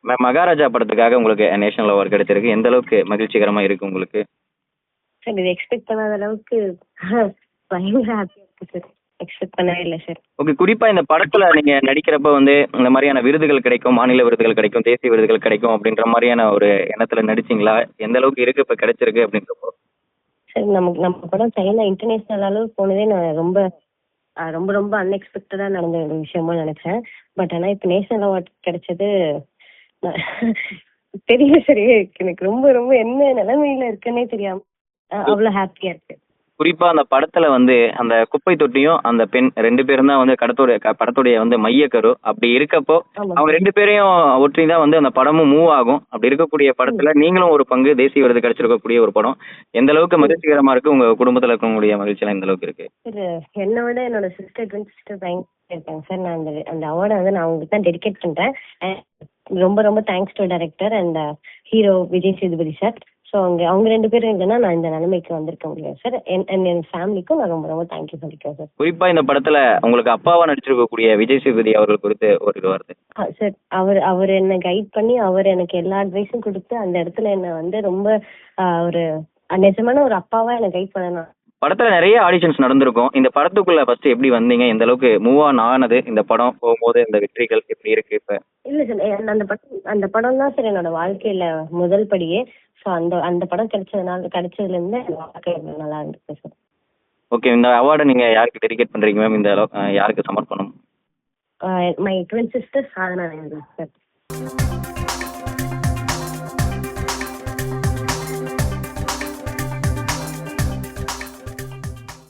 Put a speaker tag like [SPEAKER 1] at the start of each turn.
[SPEAKER 1] மகாராஜா படத்துக்காக உங்களுக்கு national award கிடைச்சிருக்கு. எந்த அளவுக்கு மகிழ்ச்சிகரமா இருக்கு உங்களுக்கு?
[SPEAKER 2] சார் இது எக்ஸ்பெக்ட் பண்ணாத அளவுக்கு பயங்கர ஹாப்பியா இருக்கு சார். எக்ஸ்பெக்ட் பண்ணவே இல்லை சார்.
[SPEAKER 1] ஓகே. குறிப்பா இந்த படத்துல நீங்க நடிக்கிறப்ப வந்து இந்த மாதிரியான விருதுகள் கிடைக்கும், மாநில விருதுகள் கிடைக்கும், தேசிய விருதுகள் கிடைக்கும் அப்படின்ற மாதிரியான ஒரு எண்ணத்துல நடிச்சீங்களா? எந்த அளவுக்கு இருக்கு இப்ப கிடைச்சிருக்கு அப்படின்றப்போ?
[SPEAKER 2] சார் நம்ம படம் சைனா இன்டர்நேஷனல் அளவு போனதே நான் ரொம்ப ரொம்ப ரொம்ப அன்எக்ஸ்பெக்டடா நடந்த ஒரு விஷயமா நினைச்சேன். பட் ஆனா இப்ப நேஷனல் அவார்ட் கிடைச்சது தெரியல சார். எனக்கு ரொம்ப ரொம்ப என்ன நிலைமையில இருக்குன்னே தெரியாம அவ்வளவு ஹாப்பியா இருக்கு.
[SPEAKER 1] குறிப்பா அந்த படத்துல வந்து அந்த குப்பை தொட்டியும் அந்த பெண் 2 பேரும் தான் வந்து படத்துடைய வந்து மையக்கரு. அப்படி இருக்கப்போ அவங்க 2 பேரையும் ஒற்றி தான் வந்து அந்த படமும் மூவ் ஆகும். அப்படி இருக்கக்கூடிய படத்துல நீங்களும் ஒரு பங்கு தேசிய விருது கிடைச்சிருக்கக்கூடிய ஒரு படம். எந்த அளவுக்கு மகிழ்ச்சிகரமா இருக்கு? உங்க குடும்பத்துல இருக்கக்கூடிய மகிழ்ச்சி எல்லாம் எந்த அளவுக்கு இருக்கு?
[SPEAKER 2] என்னை விட என்னோட சிஸ்டர் பயங்கர இருக்காங்க சார். நான் அந்த அவார்டை வந்து நான் அவங்களுக்கு தான் டெடிகேட் பண்றேன். ரொம்ப ரொம்ப thanks to director and hero Vijay Sethupathi sir. So அவங்க 2 பேரும் இல்லைன்னா நான் இந்த நிலைமைக்கு வந்திருக்க முடியாது சார். என் ஃபேமிலிக்கும் நான் ரொம்ப ரொம்ப தேங்க்யூ சொல்லிக்கிறேன் சார்.
[SPEAKER 1] குறிப்பா இந்த படத்துல உங்களுக்கு அப்பாவா நடிச்சிருக்கக்கூடிய விஜய் சேதுபதி அவர்கள் குறித்து ஒரு வார்த்தை.
[SPEAKER 2] சார் அவர் என்னை கைட் பண்ணி அவர் எனக்கு எல்லா அட்வைஸும் கொடுத்து அந்த இடத்துல என்னை வந்து ரொம்ப ஒரு நிஜமான ஒரு அப்பாவா என்னை கைட் பண்ணணும்.
[SPEAKER 1] படத்துல நிறைய ஆடிஷன்ஸ் நடந்திருக்கும். இந்த படத்துக்குள்ள ஃபர்ஸ்ட் எப்படி வந்தீங்க? எந்த அளவுக்கு மூவ் ஆன் ஆனது இந்த படம் போகும்போது இந்த வெற்றிகள் எப்படி இருக்கு இப்ப?
[SPEAKER 2] இல்ல சார், அந்த படம் தான் சார் என்னோட வாழ்க்கையில முதல் படியே. ஸோ அந்த படம் கிடைச்சதுல இருந்து வாழ்க்கை நல்லா இருந்துச்சு சார்.
[SPEAKER 1] ஓகே. இந்த அவார்டை நீங்க யாருக்கு டெடிகேட் பண்றீங்க மேம்? இந்த யாருக்கு சமர்ப்பணம்?
[SPEAKER 2] My twin sister Sadhana sir.